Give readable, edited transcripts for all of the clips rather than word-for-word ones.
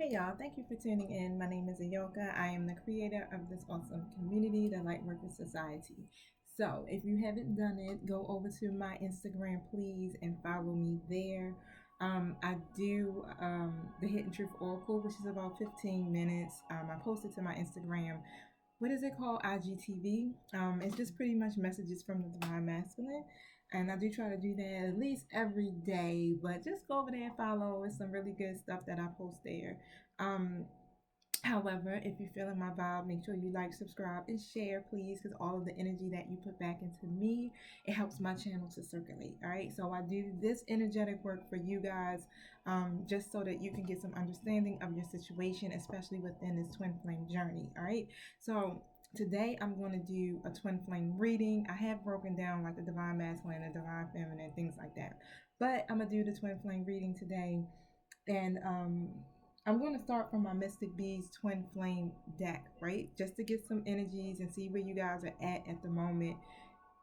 Hey y'all, thank you for tuning in. My name is Ayoka. I am the creator of this awesome community, the Lightworkers Society. So, if you haven't done it, go over to my Instagram, please, and follow me there. I do the Hidden Truth Oracle, which is about 15 minutes. I posted to my Instagram. What is it called? IGTV. It's just pretty much messages from the Divine Masculine. And I do try to do that at least every day, but just go over there and follow. It's some really good stuff that I post there. Um, However, if you're feeling my vibe, make sure you like, subscribe, and share, please, because all of the energy that you put back into me, it helps my channel to circulate. All right, so I do this energetic work for you guys, just so that you can get some understanding of your situation, especially within this twin flame journey. All right, so today I'm going to do a twin flame reading. I have broken down like the divine masculine and the divine feminine, things like that, but I'm gonna do the twin flame reading today, and I'm going to start from my Mystic Bees Twin Flame deck, right? Just to get some energies and see where you guys are at the moment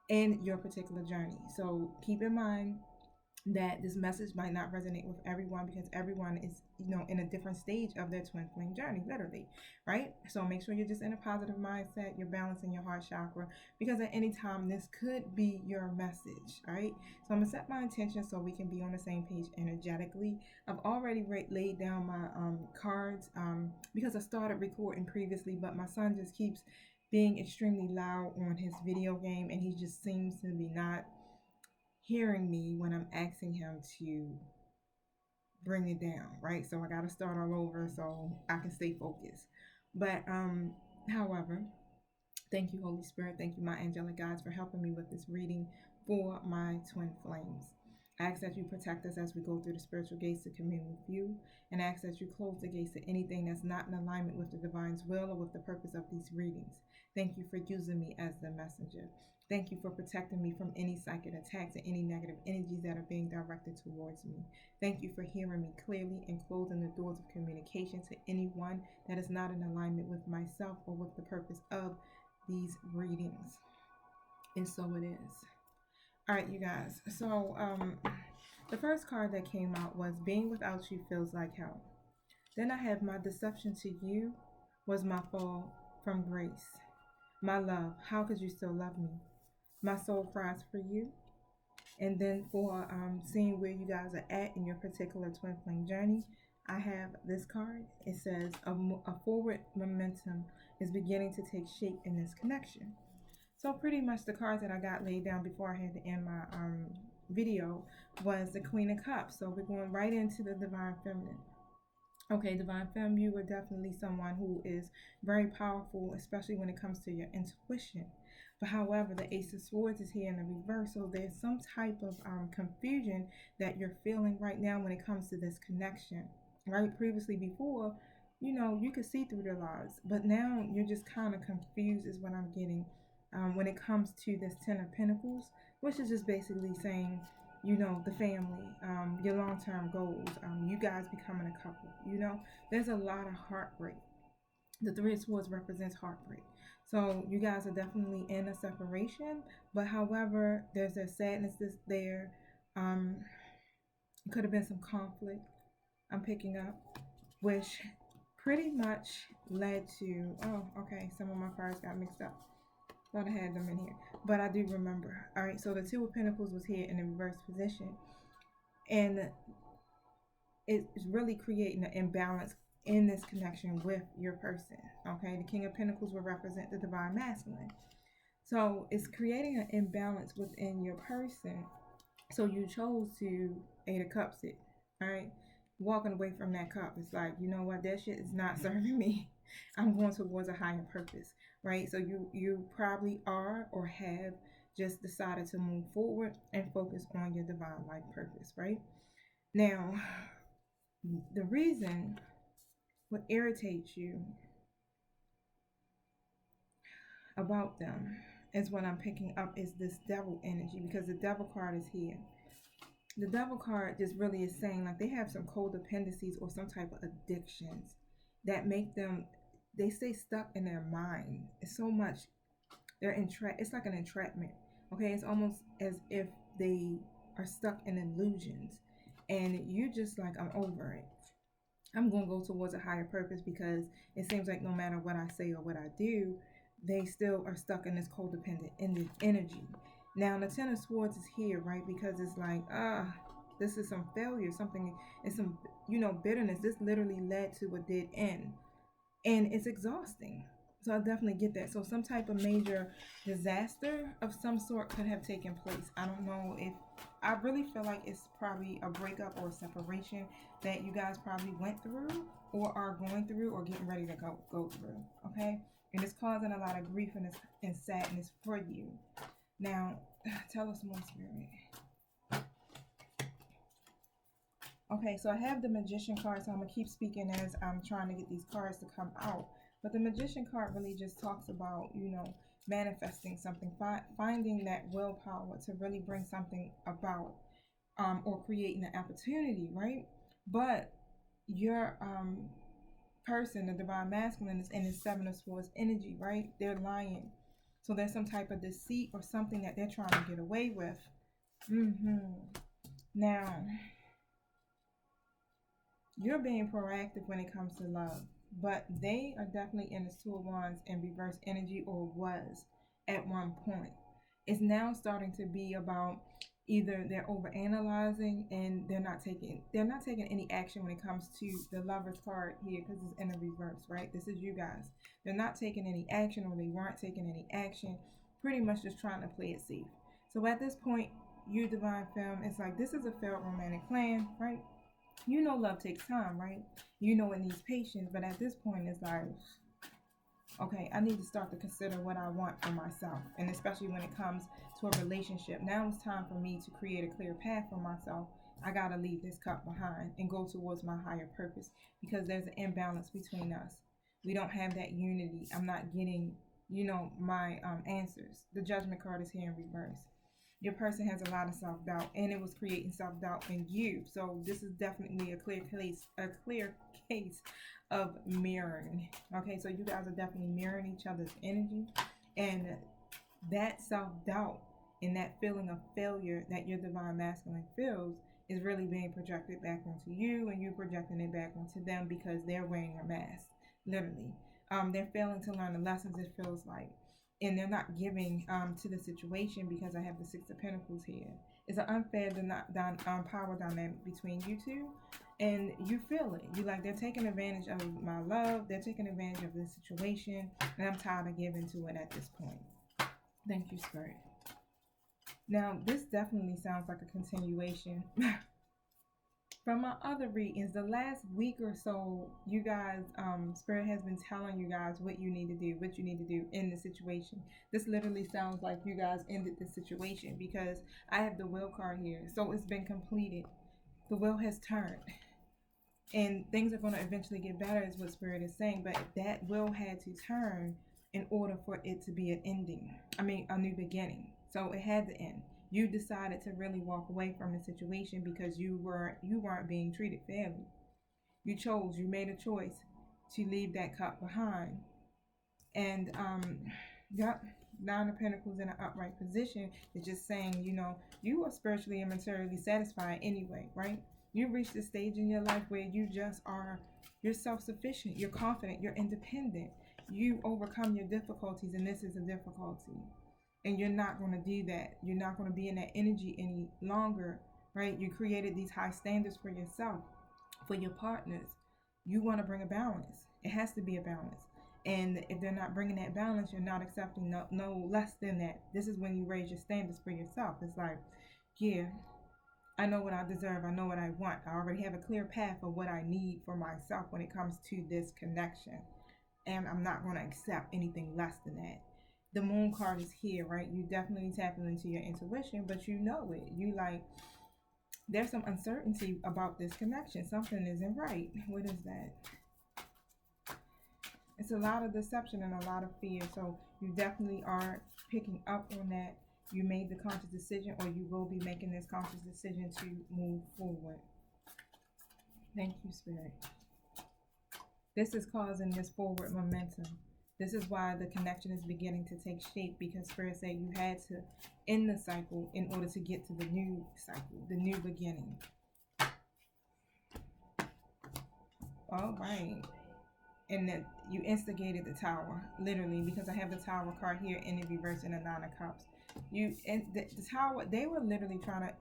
in your particular journey. So keep in mind that this message might not resonate with everyone because everyone is, in a different stage of their twin flame journey, literally, right? So make sure you're just in a positive mindset, you're balancing your heart chakra, because at any time this could be your message, right? So I'm gonna set my intention so we can be on the same page energetically. I've already laid down my cards because I started recording previously, but my son just keeps being extremely loud on his video game, and he just seems to be not hearing me when I'm asking him to bring it down, right? So I got to start all over so I can stay focused. But however, thank you, Holy Spirit. Thank you, my angelic guides, for helping me with this reading for my twin flames. I ask that you protect us as we go through the spiritual gates to commune with you, and I ask that you close the gates to anything that's not in alignment with the divine's will or with the purpose of these readings. Thank you for using me as the messenger. Thank you for protecting me from any psychic attacks and any negative energies that are being directed towards me. Thank you for hearing me clearly and closing the doors of communication to anyone that is not in alignment with myself or with the purpose of these readings. And so it is. All right, you guys. So the first card that came out was being without you feels like hell. Then I have my deception to you was my fall from grace. My love, how could you still love me? My soul cries for you. And then for seeing where you guys are at in your particular twin flame journey, I have this card. It says a forward momentum is beginning to take shape in this connection. So pretty much the cards that I got laid down before I had to end my video was the Queen of Cups. So we're going right into the Divine Feminine. Okay, Divine Femme, you are definitely someone who is very powerful, especially when it comes to your intuition. But however, the Ace of Swords is here in the reverse, so there's some type of confusion that you're feeling right now when it comes to this connection. Right? Previously, before, you could see through their lies, but now you're just kind of confused, is what I'm getting. When it comes to this Ten of Pentacles, which is just basically saying, the family, your long-term goals, you guys becoming a couple, there's a lot of heartbreak. The Three of Swords represents heartbreak. So you guys are definitely in a separation, but however, there's a sadness that's there. It could have been some conflict I'm picking up, which pretty much led to, oh, okay, some of my cards got mixed up. Thought I had them in here, but I do remember. All right, so the Two of Pentacles was here in the reverse position, and it's really creating an imbalance in this connection with your person. Okay, the King of Pentacles will represent the divine masculine, so it's creating an imbalance within your person. So you chose to Eight of Cups it. All right, walking away from that cup, it's like, you know what, that shit is not serving me. I'm going towards a higher purpose, right? So you probably are or have just decided to move forward and focus on your divine life purpose, right? Now, the reason what irritates you about them is what I'm picking up is this devil energy, because the devil card is here. The devil card just really is saying like they have some codependencies or some type of addictions that make them, they stay stuck in their mind. It's so much, it's like an entrapment. Okay, it's almost as if they are stuck in illusions, and you're just like, I'm over it. I'm going to go towards a higher purpose, because it seems like no matter what I say or what I do, they still are stuck in this codependent energy. Now, the Ten of Swords is here, right? Because it's like, this is some failure, something, it's some, bitterness. This literally led to a dead end, and it's exhausting. So I definitely get that. So some type of major disaster of some sort could have taken place. I don't know if, I really feel like it's probably a breakup or a separation that you guys probably went through or are going through or getting ready to go through. Okay, and it's causing a lot of grief and sadness for you. Now, tell us more, Spirit. Okay, so I have the Magician card, so I'm going to keep speaking as I'm trying to get these cards to come out. But the Magician card really just talks about, manifesting something, finding that willpower to really bring something about, or creating an opportunity, right? But your person, the Divine Masculine, is in his Seven of Swords energy, right? They're lying. So there's some type of deceit or something that they're trying to get away with. Now, you're being proactive when it comes to love, but they are definitely in the Two of Wands in reverse energy, or was at one point. It's now starting to be about either they're overanalyzing and they're not taking any action when it comes to the Lover's card here, because it's in the reverse, right? This is you guys. They're not taking any action, or they weren't taking any action, pretty much just trying to play it safe. So at this point, you Divine Femme, it's like this is a failed romantic plan, right? Love takes time, right? It needs patience, but at this point it's like, okay, I need to start to consider what I want for myself, and especially when it comes to a relationship. Now it's time for me to create a clear path for myself. I gotta leave this cup behind and go towards my higher purpose, because there's an imbalance between us. We don't have that unity. I'm not getting, my answers. The Judgment card is here in reverse. Your person has a lot of self-doubt, and it was creating self-doubt in you. So this is definitely a clear case of mirroring. Okay, so you guys are definitely mirroring each other's energy, and that self-doubt and that feeling of failure that your Divine Masculine feels is really being projected back onto you, and you projecting it back onto them, because they're wearing a mask, literally. They're failing to learn the lessons, it feels like, and they're not giving to the situation, because I have the Six of Pentacles here. It's an unfair power dynamic between you two, and you feel it. You like, they're taking advantage of my love, they're taking advantage of this situation, and I'm tired of giving to it at this point. Thank you, Spirit. Now, this definitely sounds like a continuation from my other readings. The last week or so, you guys, Spirit has been telling you guys what you need to do in the situation. This literally sounds like you guys ended the situation, because I have the Will card here. So it's been completed. The wheel has turned, and things are going to eventually get better, is what Spirit is saying. But that wheel had to turn in order for it to be an ending. A new beginning. So it had to end. You decided to really walk away from the situation because you weren't being treated fairly. You made a choice to leave that cup behind. And yep, Nine of Pentacles in an upright position is just saying, you are spiritually and materially satisfied anyway, right? You reached a stage in your life where you're self-sufficient, you're confident, you're independent. You overcome your difficulties, and this is a difficulty. And you're not going to do that. You're not going to be in that energy any longer, right? You created these high standards for yourself, for your partners. You want to bring a balance. It has to be a balance. And if they're not bringing that balance, you're not accepting no less than that. This is when you raise your standards for yourself. It's like, yeah, I know what I deserve. I know what I want. I already have a clear path of what I need for myself when it comes to this connection. And I'm not going to accept anything less than that. The Moon card is here, right? You definitely tapping into your intuition, but you know it. You like, there's some uncertainty about this connection. Something isn't right. What is that? It's a lot of deception and a lot of fear. So you definitely are picking up on that. You made the conscious decision, or you will be making this conscious decision to move forward. Thank you, Spirit. This is causing this forward momentum. This is why the connection is beginning to take shape, because Spirit said you had to end the cycle in order to get to the new cycle, the new beginning. All right. And that you instigated the tower, literally, because I have the tower card here in the reverse in the Nine of Cups. You and the tower, they were literally trying to,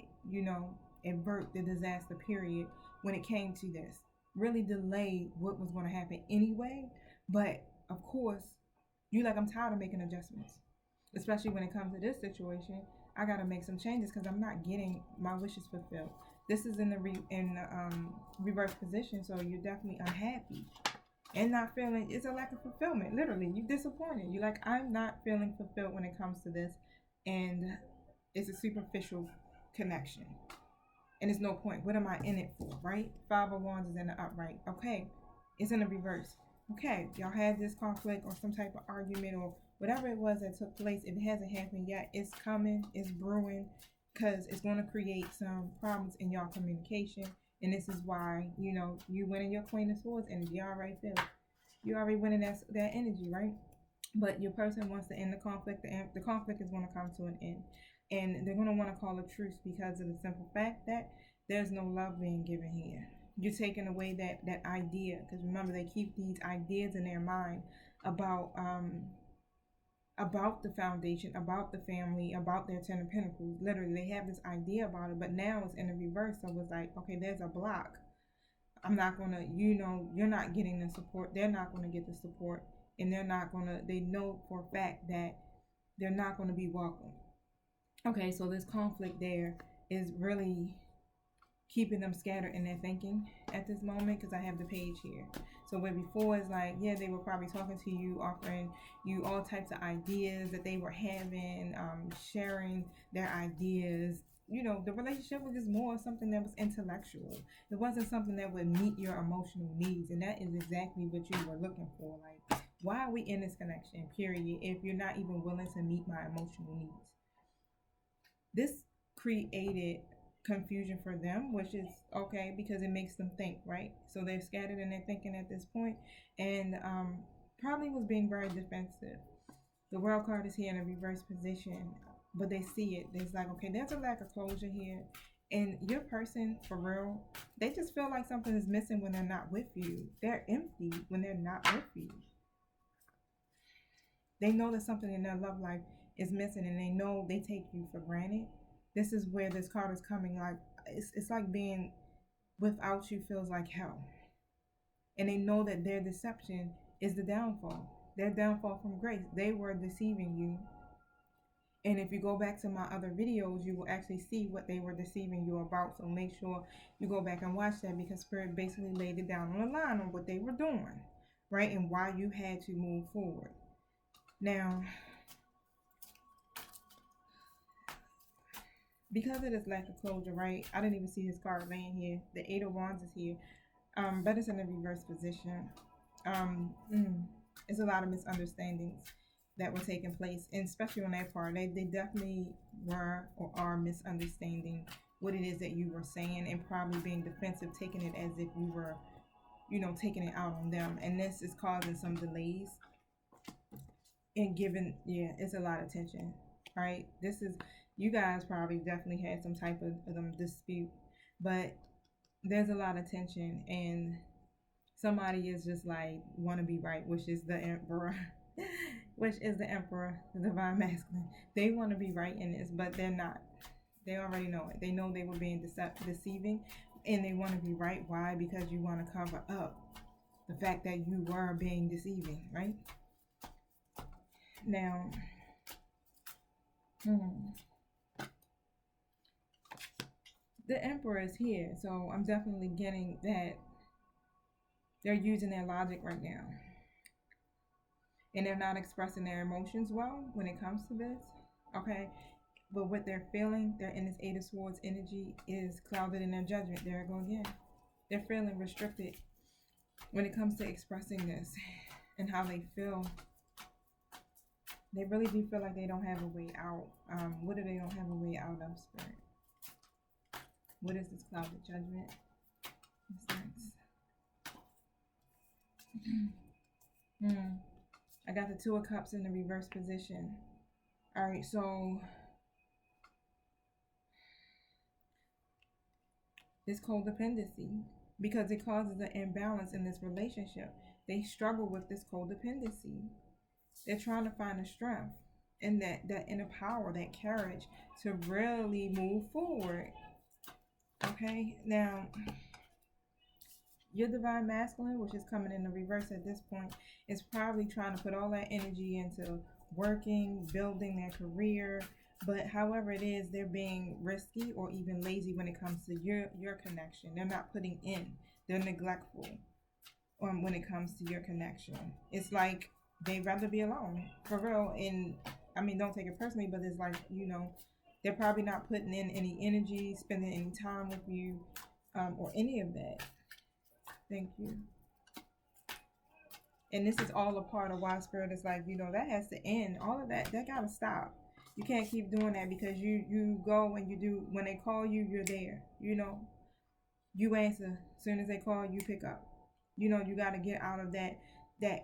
avert the disaster period when it came to this. Really delay what was going to happen anyway. But of course, you like, I'm tired of making adjustments, especially when it comes to this situation. I got to make some changes because I'm not getting my wishes fulfilled. This is in the reverse position, so you're definitely unhappy and not feeling. It's a lack of fulfillment. Literally, you disappointed. You like, I'm not feeling fulfilled when it comes to this, and it's a superficial connection, and it's no point. What am I in it for, right? Five of Wands is in the upright. Okay, it's in the reverse. Okay, y'all had this conflict or some type of argument or whatever it was that took place. If it hasn't happened yet, it's coming. It's brewing, because it's going to create some problems in y'all communication. And this is why, you winning your Queen of Swords energy. You already feel it. You already winning that energy, right? But your person wants to end the conflict. The conflict is going to come to an end. And they're going to want to call a truce because of the simple fact that there's no love being given here. You're taking away that idea. Because remember, they keep these ideas in their mind about the foundation, about the family, about their Ten of Pentacles. Literally, they have this idea about it, but now it's in the reverse. So it's like, okay, there's a block. I'm not going to, you're not getting the support. They're not going to get the support. And they know for a fact that they're not going to be welcome. Okay, so this conflict there is really keeping them scattered in their thinking at this moment, because I have the page here. So where before is like, yeah, they were probably talking to you, offering you all types of ideas that they were having, sharing their ideas. The relationship was just more something that was intellectual. It wasn't something that would meet your emotional needs, and that is exactly what you were looking for. Like, why are we in this connection, period, if you're not even willing to meet my emotional needs? This created confusion for them, which is okay because it makes them think, right? So they're scattered in their thinking at this point, and probably was being very defensive. The World card is here in a reverse position, but they see it. It's like, okay, there's a lack of closure here, and your person, for real, they just feel like something is missing when they're not with you. They're empty when they're not with you. They know that something in their love life is missing, and they know they take you for granted. This is where this card is coming. Like, it's like being without you feels like hell. And they know that their deception is the downfall. Their downfall from grace. They were deceiving you. And if you go back to my other videos, you will actually see what they were deceiving you about. So make sure you go back and watch that, because Spirit basically laid it down on the line on what they were doing, right? And why you had to move forward. Now, because of this lack of closure, right? I didn't even see his card laying here. The Eight of Wands is here. But it's in a reverse position. It's a lot of misunderstandings that were taking place, and especially on their part. They definitely were or are misunderstanding what it is that you were saying, and probably being defensive, taking it as if you were, taking it out on them. And this is causing some delays and giving, it's a lot of tension, right? This is, you guys probably definitely had some type of dispute, but there's a lot of tension, and somebody is just like, want to be right, which is the Emperor. Which is the Emperor, the Divine Masculine. They want to be right in this, but they're not. They already know it. They know they were being deceiving, and they want to be right. Why? Because you want to cover up the fact that you were being deceiving, right? Now, the Emperor is here, so I'm definitely getting that they're using their logic right now. And they're not expressing their emotions well when it comes to this, okay? But what they're feeling, they're in this Eight of Swords energy, is clouded in their judgment. There I go again. They're feeling restricted when it comes to expressing this and how they feel. They really do feel like they don't have a way out. What do they don't have a way out of, Spirit? What is this clouded judgment? What's next? I got the Two of Cups in the reverse position. All right, so this codependency, because it causes an imbalance in this relationship. They struggle with this codependency. They're trying to find the strength and that inner power, that courage to really move forward. Okay, now your divine masculine, which is coming in the reverse at this point, is probably trying to put all that energy into working, building their career. But however it is, they're being risky or even lazy when it comes to your connection. They're not putting in. They're neglectful when it comes to your connection. It's like they'd rather be alone, for real. And I mean, don't take it personally, but it's like, they're probably not putting in any energy, spending any time with you, or any of that. Thank you. And this is all a part of why Spirit is like, that has to end. All of that gotta stop. You can't keep doing that because you go and you do, when they call you, you're there. You answer. As soon as they call, you pick up. You gotta get out of that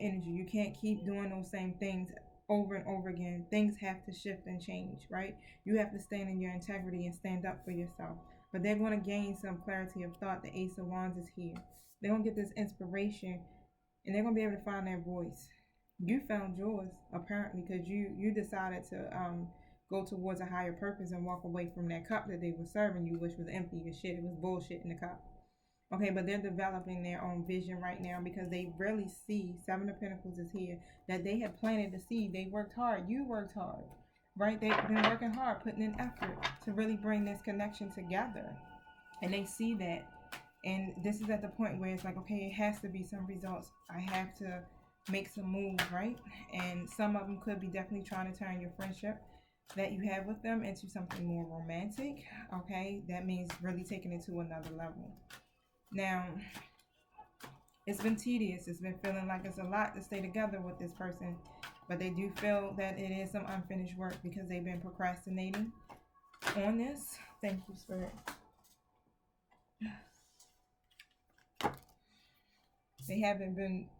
energy. You can't keep doing those same things over and over again. Things have to shift and change, right? You have to stand in your integrity and stand up for yourself. But they're going to gain some clarity of thought. The Ace of Wands is here. They're going to get this inspiration and they're going to be able to find their voice. You found yours, apparently, because you decided to go towards a higher purpose and walk away from that cup that they were serving you, which was empty as shit. It was bullshit in the cup. Okay, but they're developing their own vision right now because they really see, Seven of Pentacles is here, that they had planted the seed. They worked hard. You worked hard, right? They've been working hard, putting in effort to really bring this connection together. And they see that. And this is at the point where it's like, okay, it has to be some results. I have to make some moves, right? And some of them could be definitely trying to turn your friendship that you have with them into something more romantic. Okay, that means really taking it to another level. Now, it's been tedious. It's been feeling like it's a lot to stay together with this person, but they do feel that it is some unfinished work because they've been procrastinating on this. Thank you, Spirit. They haven't been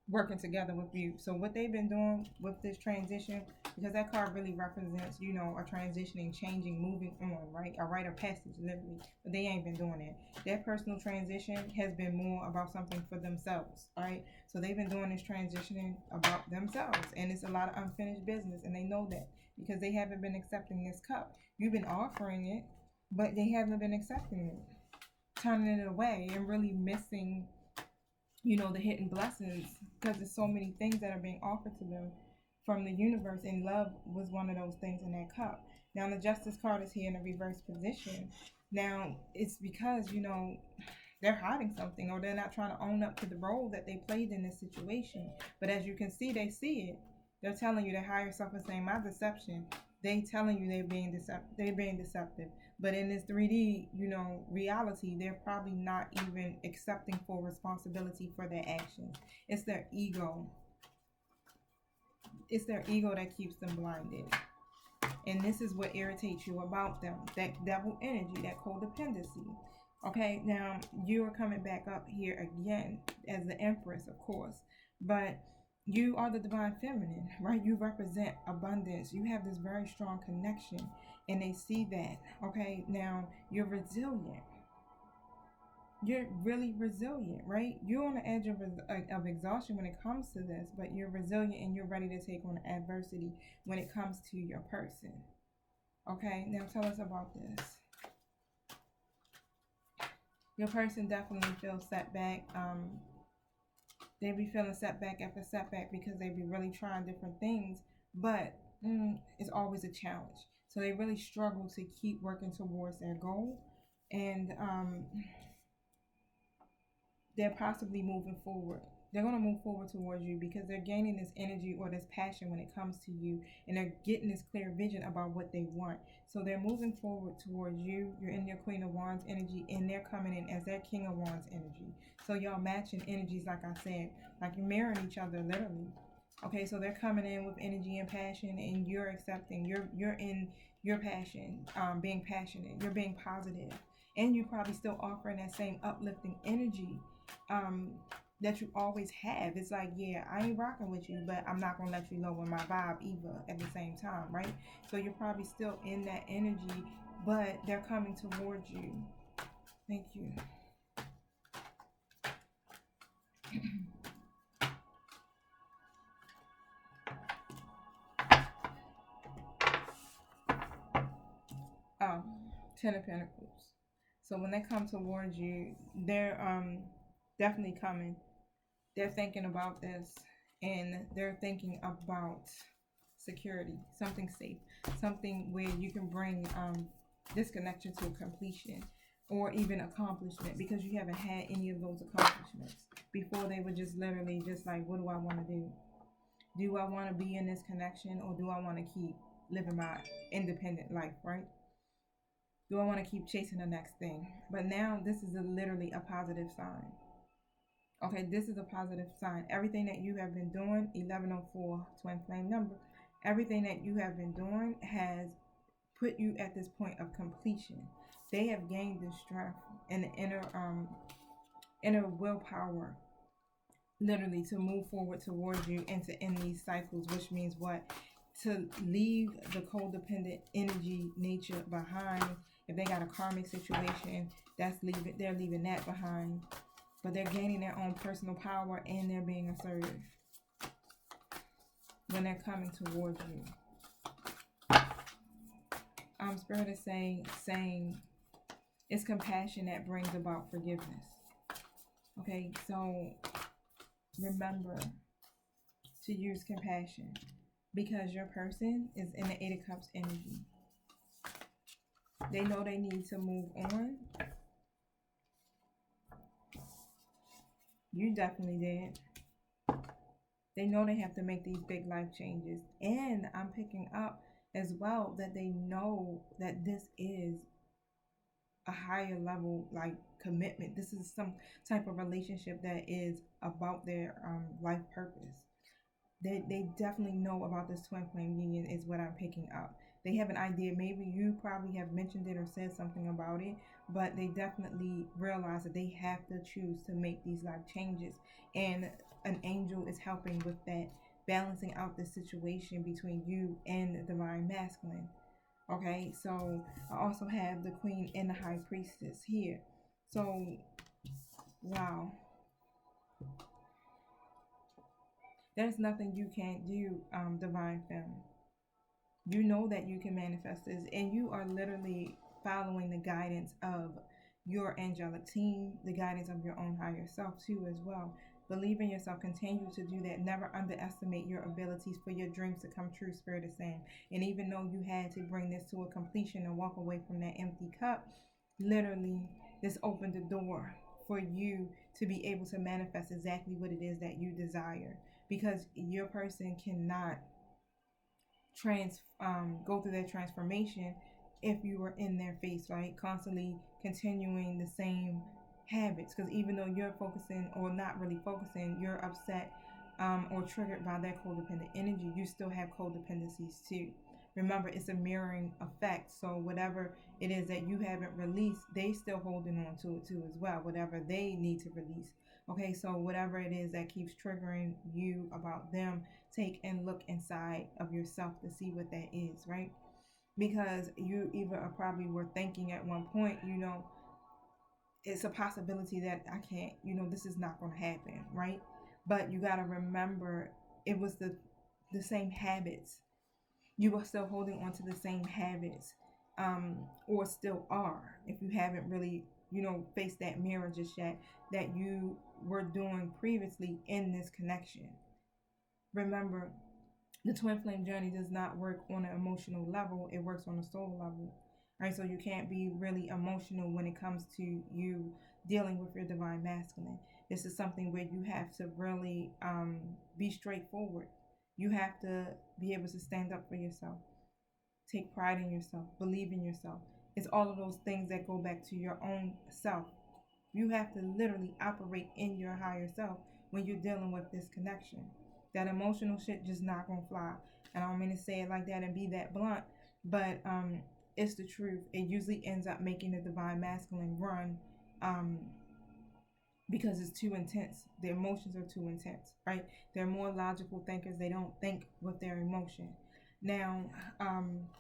working together with you. So what they've been doing with this transition, because that card really represents, a transitioning, changing, moving on, right? A rite of passage, literally. But they ain't been doing that. Their personal transition has been more about something for themselves, all right? So they've been doing this transitioning about themselves. And it's a lot of unfinished business. And they know that because they haven't been accepting this cup. You've been offering it, but they haven't been accepting it. Turning it away and really missing the hidden blessings, because there's so many things that are being offered to them from the universe, and love was one of those things in that cup. Now the Justice card is here in a reverse position. Now it's because they're hiding something, or they're not trying to own up to the role that they played in this situation. But as you can see, they see it. They're telling you, their higher self is saying, my deception. They telling you they're being deceptive. But in this 3D, reality, they're probably not even accepting full responsibility for their actions. It's their ego. It's their ego that keeps them blinded. And this is what irritates you about them. That devil energy, that codependency. Okay, now you are coming back up here again as the Empress, of course. But you are the divine feminine, right? You represent abundance. You have this very strong connection, and they see that. Okay, now you're resilient. You're really resilient, right? You're on the edge of exhaustion when it comes to this, but you're resilient and you're ready to take on adversity when it comes to your person. Okay, now tell us about this. Your person definitely feels setback. They be feeling setback after setback because they be really trying different things, but it's always a challenge. So they really struggle to keep working towards their goal, and they're possibly moving forward. They're going to move forward towards you because they're gaining this energy or this passion when it comes to you, and they're getting this clear vision about what they want. So they're moving forward towards you. You're in your Queen of Wands energy, and they're coming in as their King of Wands energy. So y'all matching energies, like I said, like you're mirroring each other literally. Okay, so they're coming in with energy and passion, and you're accepting. You're in your passion, being passionate. You're being positive, and you're probably still offering that same uplifting energy that you always have. It's like, yeah, I ain't rocking with you, but I'm not gonna let you lower my vibe either at the same time, right? So you're probably still in that energy, but they're coming towards you. Thank you. Ten of Pentacles. So when they come towards you, they're definitely coming. They're thinking about this, and they're thinking about security, something safe, something where you can bring this connection to completion or even accomplishment, because you haven't had any of those accomplishments before. They were just literally just like, what do I want to do? Do I want to be in this connection, or do I want to keep living my independent life, right? Do I want to keep chasing the next thing? But now this is literally a positive sign. Okay, this is a positive sign. Everything that you have been doing, 1104 twin flame number, everything that you have been doing has put you at this point of completion. They have gained the strength and the inner willpower, literally, to move forward towards you and to end these cycles, which means what? To leave the codependent energy nature behind. If they got a karmic situation, they're leaving that behind. But they're gaining their own personal power, and they're being assertive when they're coming towards you. Spirit is saying it's compassion that brings about forgiveness. Okay, so remember to use compassion, because your person is in the Eight of Cups energy. They know they need to move on. You definitely did. They know they have to make these big life changes. And I'm picking up as well that they know that this is a higher level, like, commitment. This is some type of relationship that is about their life purpose. They definitely know about this twin flame union, is what I'm picking up. They have an idea. Maybe you probably have mentioned it or said something about it, but they definitely realize that they have to choose to make these life changes. And an angel is helping with that, balancing out the situation between you and the divine masculine. Okay, so I also have the Queen and the High Priestess here. So, wow. There's nothing you can't do, divine femme. You know that you can manifest this, and you are literally following the guidance of your angelic team, the guidance of your own higher self too as well. Believe in yourself. Continue to do that. Never underestimate your abilities for your dreams to come true, Spirit is saying. And even though you had to bring this to a completion and walk away from that empty cup, literally, this opened the door for you to be able to manifest exactly what it is that you desire. Because your person cannot go through that transformation if you were in their face, right? Constantly continuing the same habits. Because even though you're focusing, or not really focusing, you're upset or triggered by their codependent energy, you still have codependencies too. Remember, it's a mirroring effect. So whatever it is that you haven't released, they still holding on to it too as well, whatever they need to release. Okay, so whatever it is that keeps triggering you about them, take and look inside of yourself to see what that is, right? Because you either probably were thinking at one point, it's a possibility that I can't, this is not going to happen, right? But you got to remember, it was the same habits. You are still holding on to the same habits, or still are, if you haven't really, faced that mirror just yet, that you were doing previously in this connection. Remember, the twin flame journey does not work on an emotional level, it works on a soul level. Right? So you can't be really emotional when it comes to you dealing with your divine masculine. This is something where you have to really be straightforward. You have to be able to stand up for yourself, take pride in yourself, believe in yourself. It's all of those things that go back to your own self. You have to literally operate in your higher self when you're dealing with this connection. That emotional shit just not gonna fly. And I don't mean to say it like that and be that blunt, but it's the truth. It usually ends up making the divine masculine run, because it's too intense. The emotions are too intense, right? They're more logical thinkers. They don't think with their emotion. Now,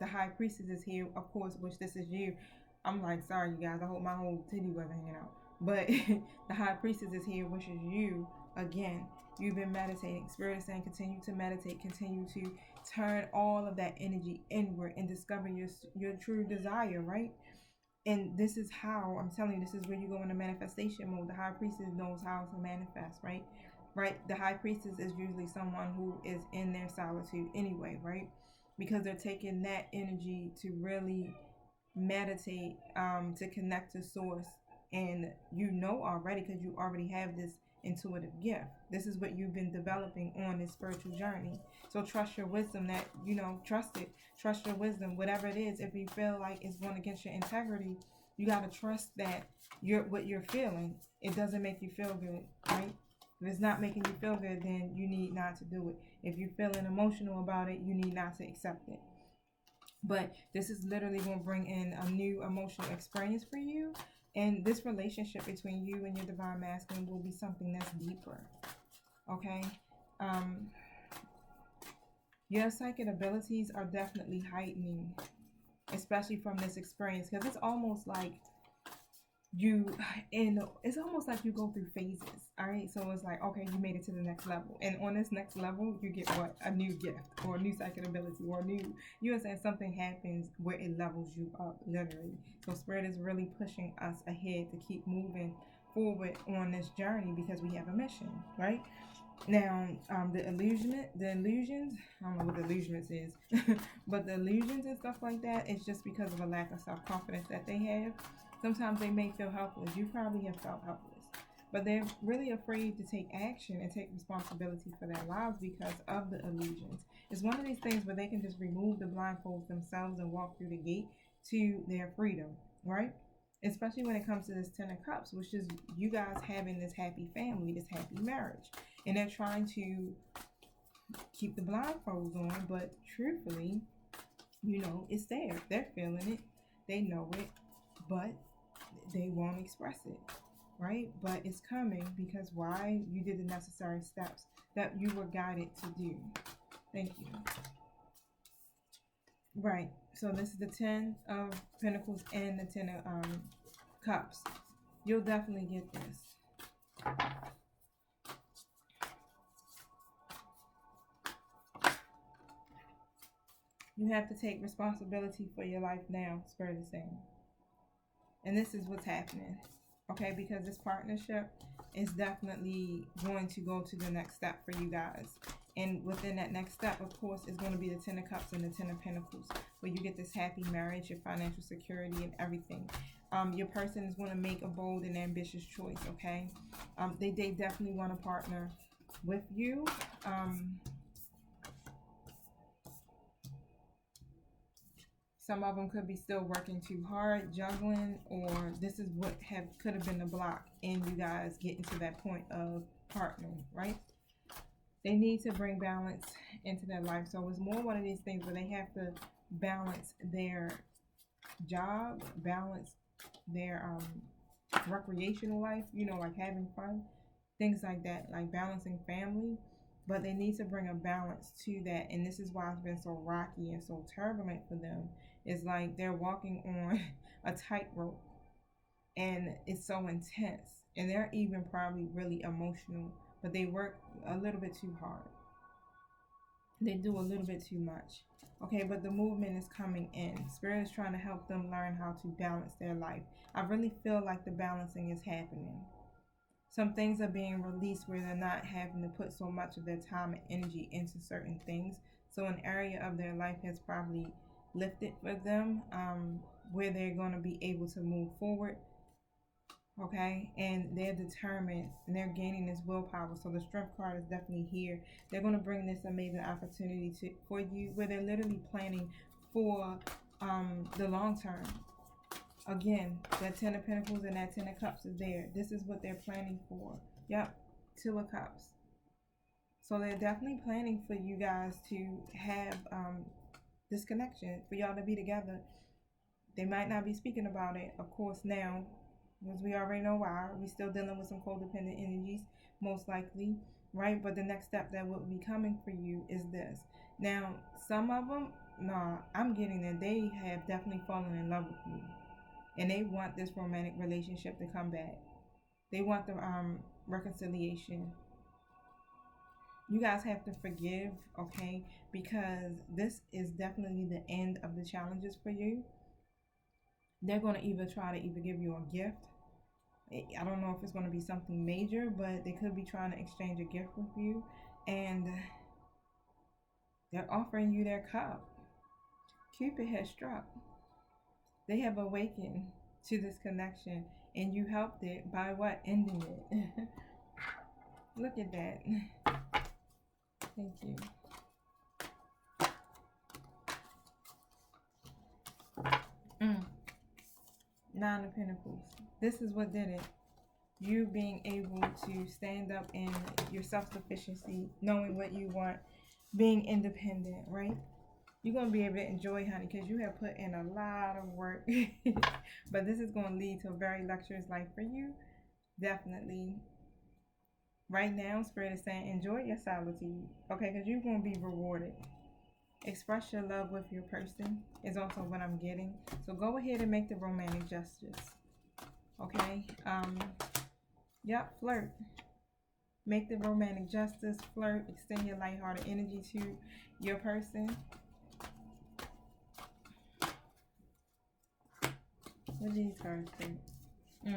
the High Priestess is here, of course, which this is you. I'm like, sorry, you guys. I hope my whole titty wasn't hanging out. But the High Priestess is here, which is you. Again, you've been meditating. Spirit is saying continue to meditate. Continue to turn all of that energy inward and discover your true desire, right? And this is how, I'm telling you, this is where you go into manifestation mode. The high priestess knows how to manifest, right? Right? The high priestess is usually someone who is in their solitude anyway, right? Because they're taking that energy to really meditate, to connect to source. And you know already, because you already have this intuitive gift. This is what you've been developing on this spiritual journey. So trust your wisdom, that, trust it. Trust your wisdom, whatever it is. If you feel like it's going against your integrity, you got to trust that what you're feeling, it doesn't make you feel good, right? If it's not making you feel good, then you need not to do it. If you're feeling emotional about it, you need not to accept it. But this is literally going to bring in a new emotional experience for you. And this relationship between you and your divine masculine will be something that's deeper. Okay? Your psychic abilities are definitely heightening, especially from this experience, because it's almost like it's almost like you go through phases. All right, so it's like, okay, you made it to the next level, and on this next level you get what? A new gift, or a new psychic ability, or a new, you understand, something happens where it levels you up, literally. So spirit is really pushing us ahead to keep moving forward on this journey, because we have a mission, right? Now, the illusions, I don't know what the illusions is, but the illusions and stuff like that, it's just because of a lack of self-confidence that they have. Sometimes they may feel helpless. You probably have felt helpless, but they're really afraid to take action and take responsibility for their lives because of the illusions. It's one of these things where they can just remove the blindfolds themselves and walk through the gate to their freedom, right? Especially when it comes to this Ten of Cups, which is you guys having this happy family, this happy marriage. And they're trying to keep the blindfolds on, but truthfully, it's there. They're feeling it. They know it, but they won't express it, right? But it's coming, because why? You did the necessary steps that you were guided to do. Thank you. Right. So this is the 10 of Pentacles and the 10 of Cups. You'll definitely get this. You have to take responsibility for your life now, Spirit is saying. And this is what's happening, okay? Because this partnership is definitely going to go to the next step for you guys. And within that next step, of course, is going to be the 10 of Cups and the 10 of Pentacles, where you get this happy marriage, your financial security, and everything. Your person is going to make a bold and ambitious choice, okay? They definitely want to partner with you. Some of them could be still working too hard, juggling, or this is what could have been the block in you guys getting to that point of partnering, right? They need to bring balance into their life. So it's more one of these things where they have to balance their job, balance their recreational life, like having fun, things like that, like balancing family. But they need to bring a balance to that. And this is why it's been so rocky and so turbulent for them. It's like they're walking on a tightrope, and it's so intense. And they're even probably really emotional, but they work a little bit too hard. They do a little bit too much. Okay, but the movement is coming in. Spirit is trying to help them learn how to balance their life. I really feel like the balancing is happening. Some things are being released where they're not having to put so much of their time and energy into certain things. So an area of their life has probably lifted for them, where they're going to be able to move forward. Okay, and they're determined and they're gaining this willpower. So the Strength card is definitely here. They're going to bring this amazing opportunity for you, where they're literally planning for the long term. Again, that 10 of Pentacles and that 10 of Cups is there. This is what they're planning for. Yep, 2 of Cups. So they're definitely planning for you guys to have this connection, for y'all to be together. They might not be speaking about it, of course, now, because we already know why. We're still dealing with some codependent energies, most likely, right? But the next step that will be coming for you is this. Now, some of them, I'm getting that they have definitely fallen in love with you. And they want this romantic relationship to come back. They want the reconciliation. You guys have to forgive, okay? Because this is definitely the end of the challenges for you. They're going to either try to either give you a gift. I don't know if it's going to be something major, but they could be trying to exchange a gift with you. And they're offering you their cup. Cupid has struck. They have awakened to this connection, and you helped it by what? Ending it. Look at that. Thank you. Nine of Pentacles. This is what did it. You being able to stand up in your self-sufficiency, knowing what you want, being independent, right? You're going to be able to enjoy, honey, because you have put in a lot of work. But this is going to lead to a very luxurious life for you. Definitely. Right now, Spirit is saying, enjoy your solitude, okay? Because you're going to be rewarded. Express your love with your person is also what I'm getting. So go ahead and make the romantic justice, okay? Yep, flirt. Make the romantic justice, flirt, extend your lighthearted energy to your person. What these cards do?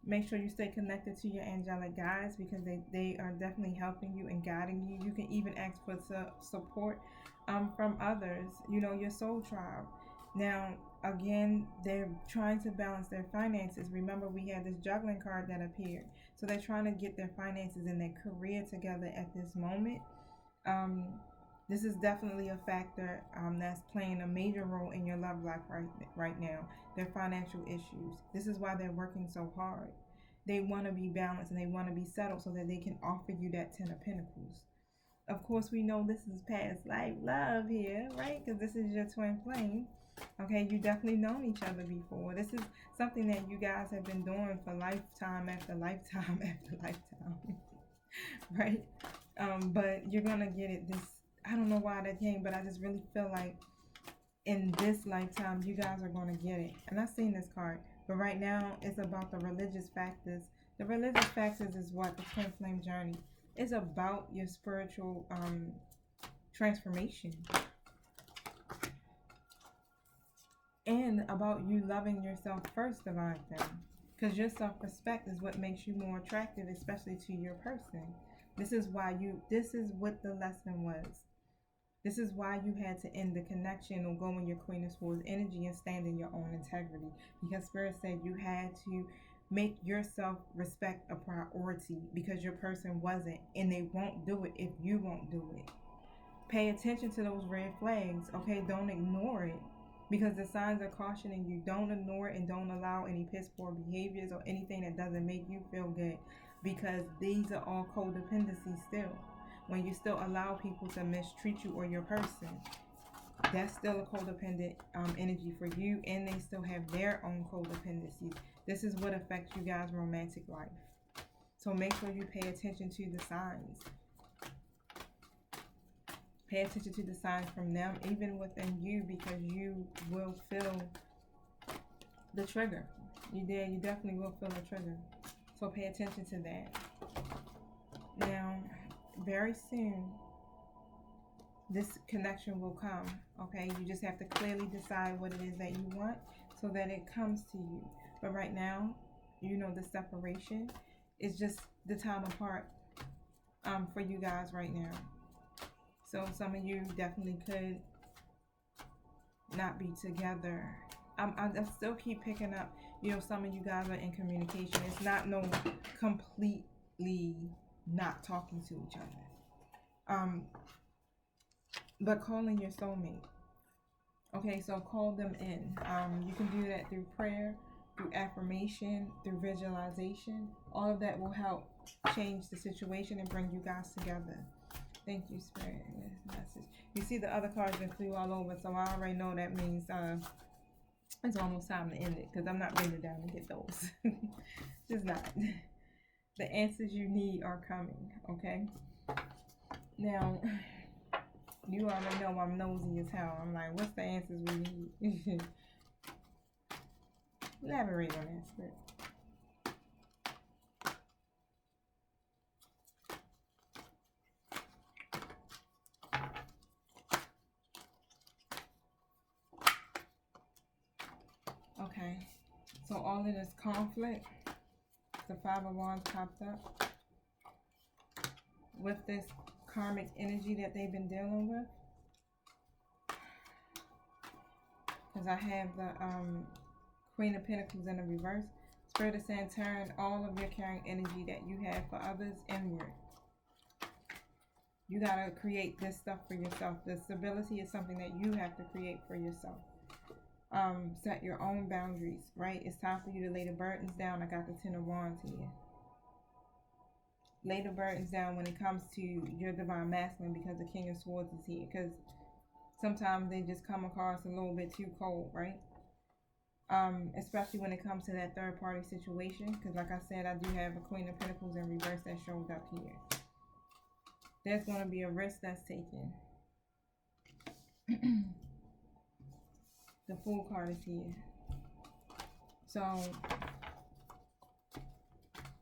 Make sure you stay connected to your angelic guides, because they are definitely helping you and guiding you. You can even ask for support from others, you know, your soul tribe. Now, again, they're trying to balance their finances. Remember, we had this juggling card that appeared. So they're trying to get their finances and their career together at this moment. This is definitely a factor that's playing a major role in your love life right now. Their financial issues. This is why they're working so hard. They want to be balanced and they want to be settled so that they can offer you that Ten of Pentacles. Of course, we know this is past life love here, right? Because this is your twin flame. Okay, you definitely known each other before. This is something that you guys have been doing for lifetime after lifetime after lifetime, right? But you're gonna get it this. I don't know why that came, but I just really feel like in this lifetime, you guys are going to get it. And I've seen this card, but right now it's about the religious factors. The religious factors is what? The twin flame journey. It's about your spiritual transformation. And about you loving yourself first, divine thing. Because your self-respect is what makes you more attractive, especially to your person. This is what the lesson was. This is why you had to end the connection or go in your Queen of Swords energy and stand in your own integrity. Because Spirit said you had to make your self-respect a priority, because your person wasn't. And they won't do it if you won't do it. Pay attention to those red flags, okay? Don't ignore it. Because the signs are cautioning you. Don't ignore it and don't allow any piss poor behaviors or anything that doesn't make you feel good. Because these are all codependency still. When you still allow people to mistreat you or your person, that's still a codependent energy for you, and they still have their own codependencies. This is what affects you guys' romantic life. So make sure you pay attention to the signs. Pay attention to the signs from them, even within you, because you will feel the trigger. You definitely will feel the trigger. So pay attention to that. Now, very soon, this connection will come, okay? You just have to clearly decide what it is that you want so that it comes to you. But right now, you know, the separation is just the time apart for you guys right now. So some of you definitely could not be together. I still keep picking up, you know, some of you guys are in communication. It's not no completely not talking to each other. But calling your soulmate. Okay, so call them in. You can do that through prayer, through affirmation, through visualization. All of that will help change the situation and bring you guys together. Thank you, Spirit. Message. You see the other cards that flew all over, so I already know that means it's almost time to end it, because I'm not bending down to get those. Just not. The answers you need are coming, okay? Now, you already know I'm nosy as hell. I'm like, what's the answers we need? Elaborate on that, Spirit. Okay. So all of this conflict, the Five of Wands popped up with this karmic energy that they've been dealing with. Because I have the Queen of Pentacles in the reverse. Spirit is saying turn all of your carrying energy that you have for others inward. You got to create this stuff for yourself. The stability is something that you have to create for yourself. Set your own boundaries, right? It's time for you to lay the burdens down. I got the Ten of Wands here. Lay the burdens down when it comes to your divine masculine, because the King of Swords is here. Because sometimes they just come across a little bit too cold, right? Especially when it comes to that third party situation. Because like I said, I do have a Queen of Pentacles in reverse that showed up here. There's going to be a risk that's taken. The Fool card is here. So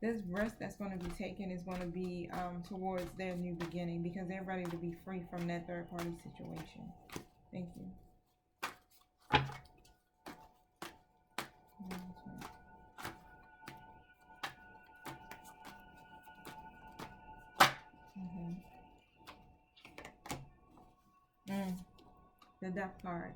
this risk that's going to be taken is going to be towards their new beginning, because they're ready to be free from that third party situation. Thank you. The Death card.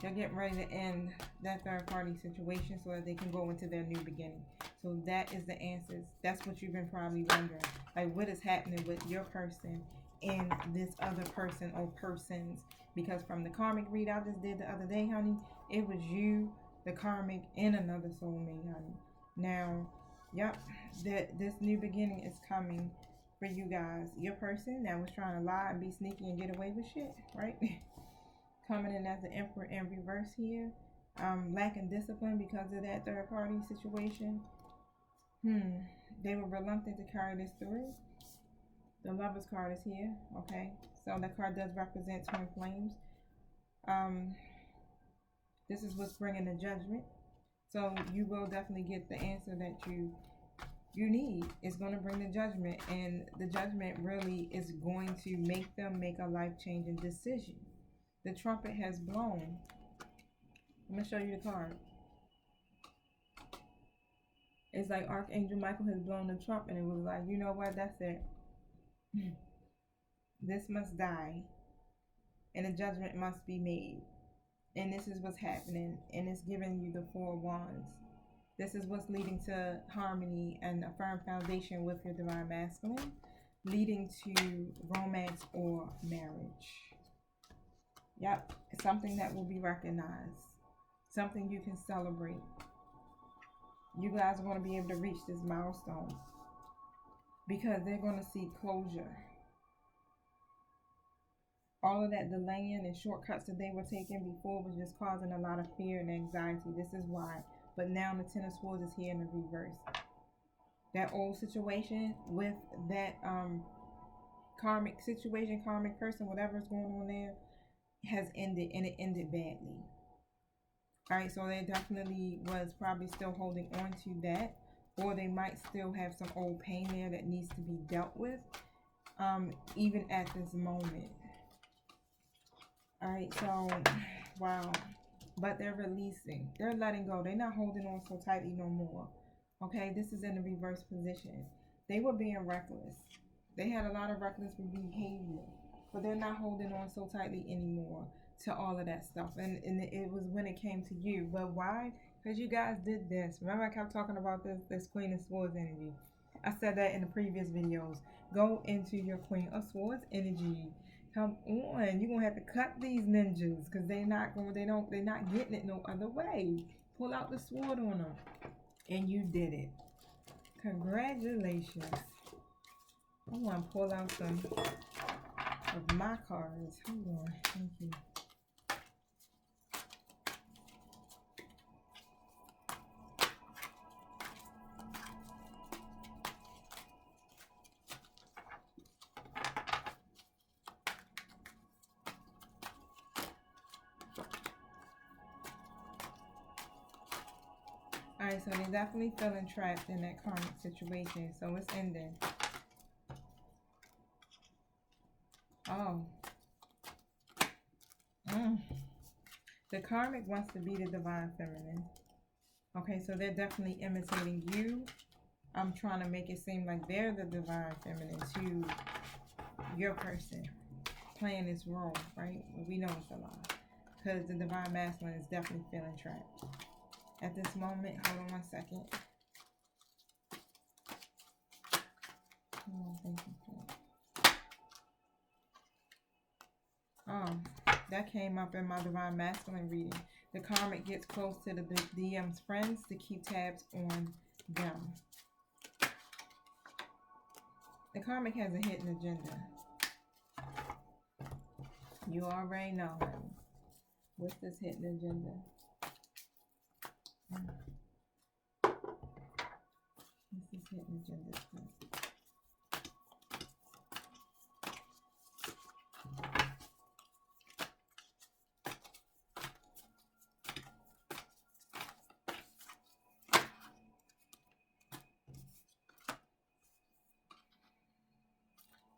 They're getting ready to end that third party situation so that they can go into their new beginning. So that is the answers. That's what you've been probably wondering. Like, what is happening with your person and this other person or persons? Because from the karmic read I just did the other day, honey, it was you, the karmic, and another soulmate, honey. Now, yep, this new beginning is coming for you guys. Your person that was trying to lie and be sneaky and get away with shit, right? Coming in as the Emperor in reverse here. Lacking discipline because of that third party situation. They were reluctant to carry this through. The Lovers card is here. Okay, so that card does represent twin flames. This is what's bringing the judgment. So you will definitely get the answer that you need. It's going to bring the judgment, and the judgment really is going to make them make a life-changing decision. The trumpet has blown. I'm going to show you the card. It's like Archangel Michael has blown the trumpet, and it was like, you know what, that's it. This must die, and a judgment must be made. And this is what's happening, and it's giving you the Four of Wands. This is what's leading to harmony and a firm foundation with your divine masculine, leading to romance or marriage. Yep, it's something that will be recognized, something you can celebrate. You guys are going to be able to reach this milestone because they're going to see closure. All of that delaying and shortcuts that they were taking before was just causing a lot of fear and anxiety. This is why. But now the Ten of Swords is here in the reverse. That old situation with that karmic situation, karmic person, whatever's going on there, has ended, and it ended badly. Alright, so they definitely was probably still holding on to that, or they might still have some old pain there that needs to be dealt with, even at this moment. Alright, so, wow. But they're releasing. They're letting go. They're not holding on so tightly no more. Okay, this is in the reverse position. They were being reckless. They had a lot of reckless behavior. But they're not holding on so tightly anymore to all of that stuff. And it was when it came to you. But why? Because you guys did this. Remember I kept talking about this Queen of Swords energy. I said that in the previous videos. Go into your Queen of Swords energy. Come on, you're gonna have to cut these ninjas because they're not getting it no other way. Pull out the sword on them. And you did it. Congratulations. I want to pull out some of my cards. Hold on. Thank you. Alright, so they're definitely feeling trapped in that karmic situation. So it's ending. Oh. The karmic wants to be the divine feminine. Okay, so they're definitely imitating you. I'm trying to make it seem like they're the divine feminine to your person playing this role, right? We know it's a lie. Because the divine masculine is definitely feeling trapped. At this moment, hold on one second. Oh, thank you. That came up in my divine masculine reading. The karmic gets close to the DM's friends to keep tabs on them. The karmic has a hidden agenda. You already know, honey. What's this hidden agenda? What's this hidden agenda?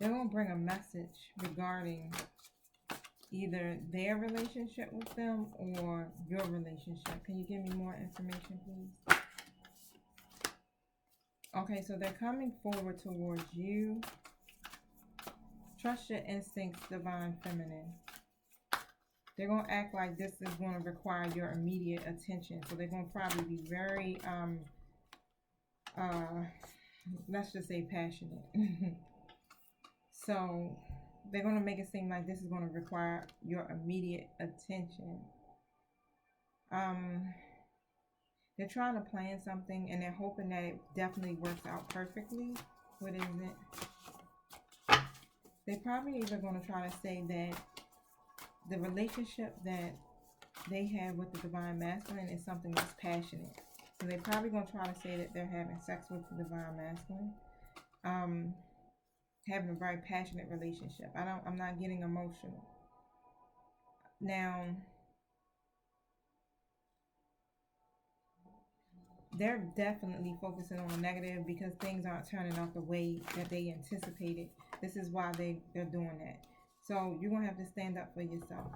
They're going to bring a message regarding either their relationship with them or your relationship. Can you give me more information, please? Okay, so they're coming forward towards you. Trust your instincts, divine feminine. They're going to act like this is going to require your immediate attention. So they're going to probably be very, let's just say passionate. So they're going to make it seem like this is going to require your immediate attention. They're trying to plan something and they're hoping that it definitely works out perfectly. What is it? They're probably either going to try to say that the relationship that they have with the divine masculine is something that's passionate. So they're probably going to try to say that they're having sex with the divine masculine. Having a very passionate relationship. I'm not getting emotional. Now, they're definitely focusing on the negative because things aren't turning out the way that they anticipated. This is why they're doing that. So you're going to have to stand up for yourself.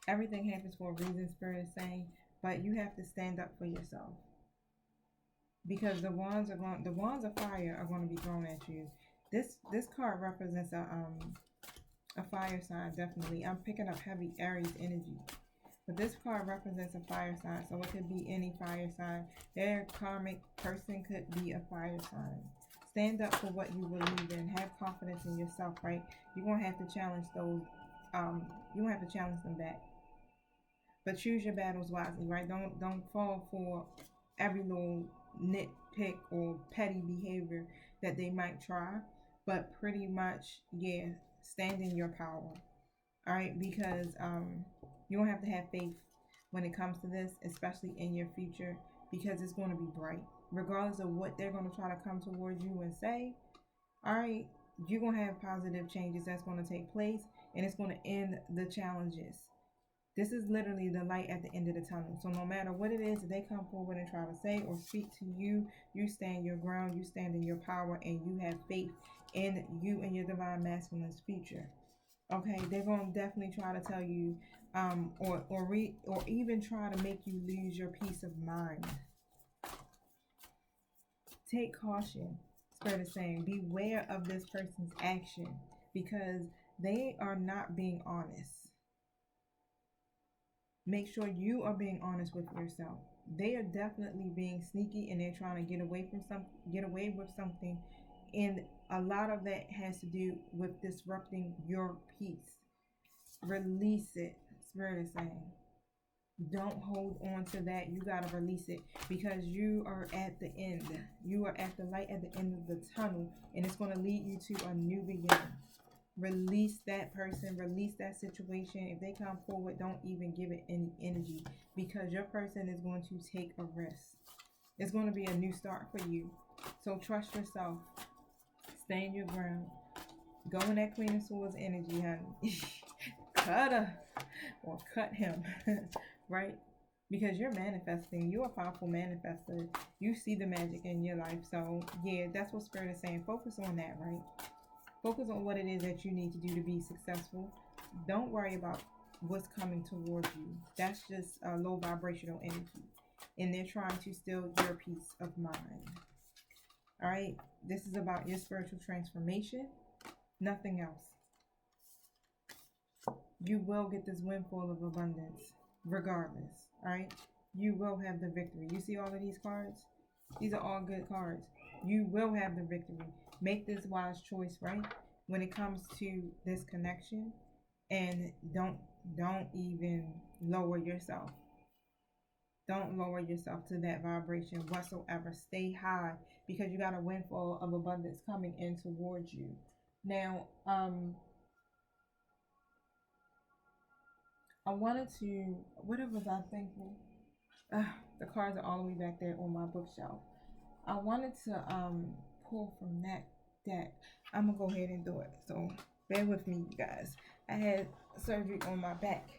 Everything happens for a reason, Spirit is saying, but you have to stand up for yourself. Because the wands of fire are going to be thrown at you. This card represents a fire sign, definitely. I'm picking up heavy Aries energy. But this card represents a fire sign, so it could be any fire sign. Their karmic person could be a fire sign. Stand up for what you believe in. Have confidence in yourself, right? You're going to have to challenge those. You're going to have to challenge them back. But choose your battles wisely, right? Don't fall for every little nitpick or petty behavior that they might try. But pretty much, yeah, stand in your power. All right, because you don't have to have faith when it comes to this, especially in your future, because it's going to be bright. Regardless of what they're going to try to come towards you and say, all right, you're going to have positive changes that's going to take place, and it's going to end the challenges. This is literally the light at the end of the tunnel. So no matter what it is that they come forward and try to say or speak to you, you stand your ground, you stand in your power, and you have faith in you and your divine masculine's future. Okay, they're going to definitely try to tell you, or even try to make you lose your peace of mind. Take caution. Spirit is saying, beware of this person's action because they are not being honest. Make sure you are being honest with yourself. They are definitely being sneaky and they're trying to get away with something. And a lot of that has to do with disrupting your peace. Release it, Spirit is saying. Don't hold on to that. You got to release it because you are at the end. You are at the light at the end of the tunnel and it's going to lead you to a new beginning. Release that person, release that situation. If they come forward, don't even give it any energy because your person is going to take a risk. It's going to be a new start for you. So trust yourself. Stand your ground. Go in that Queen of Swords energy, honey. Cut her or cut him, right? Because you're manifesting. You're a powerful manifester. You see the magic in your life. So yeah, that's what Spirit is saying. Focus on that, right? Focus on what it is that you need to do to be successful. Don't worry about what's coming towards you. That's just a low vibrational energy. And they're trying to steal your peace of mind. All right? This is about your spiritual transformation, nothing else. You will get this windfall of abundance regardless. All right? You will have the victory. You see all of these cards? These are all good cards. You will have the victory. Make this wise choice, right? When it comes to this connection, and don't even lower yourself. Don't lower yourself to that vibration whatsoever. Stay high, because you got a windfall of abundance coming in towards you. Now, I wanted to, what was I thinking? The cards are all the way back there on my bookshelf. I wanted to pull from that deck. I'm gonna go ahead and do it. So bear with me, you guys. I had surgery on my back.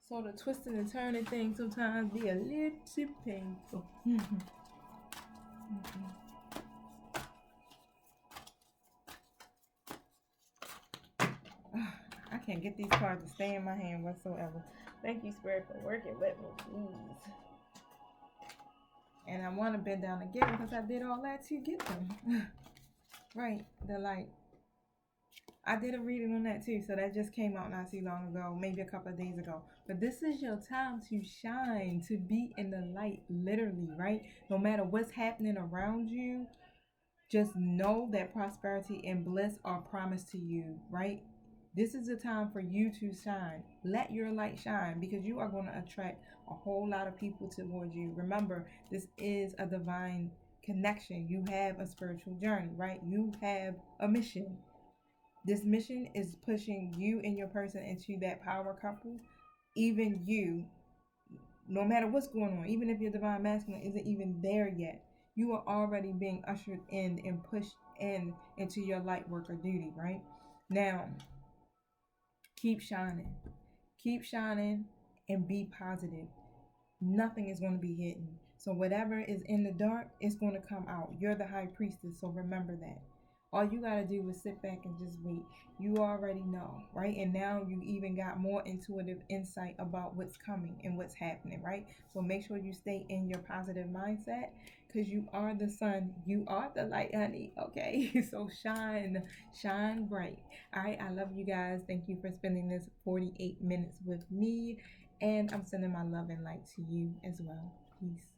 So the twisting and turning thing sometimes be a little painful. I can't get these cards to stay in my hand whatsoever. Thank you, Spirit, for working with me, please. And I want to bend down again because I did all that to get them. Right, the light. I did a reading on that too, so that just came out not too long ago, maybe a couple of days ago. But this is your time to shine, to be in the light, literally, right? No matter what's happening around you, just know that prosperity and bliss are promised to you, right? This is the time for you to shine. Let your light shine, because you are going to attract a whole lot of people towards you. Remember, this is a divine connection. You have a spiritual journey, right? You have a mission. This mission is pushing you and your person into that power couple. Even you, no matter what's going on, even if your divine masculine isn't even there yet, you are already being ushered in and pushed into your light work or duty, right? Now, keep shining. Keep shining and be positive. Nothing is going to be hidden. So whatever is in the dark, it's going to come out. You're the high priestess, so remember that. All you got to do is sit back and just wait. You already know, right? And now you even got more intuitive insight about what's coming and what's happening, right? So make sure you stay in your positive mindset, because you are the sun. You are the light, honey, okay? So shine bright. All right, I love you guys. Thank you for spending this 48 minutes with me. And I'm sending my love and light to you as well. Peace.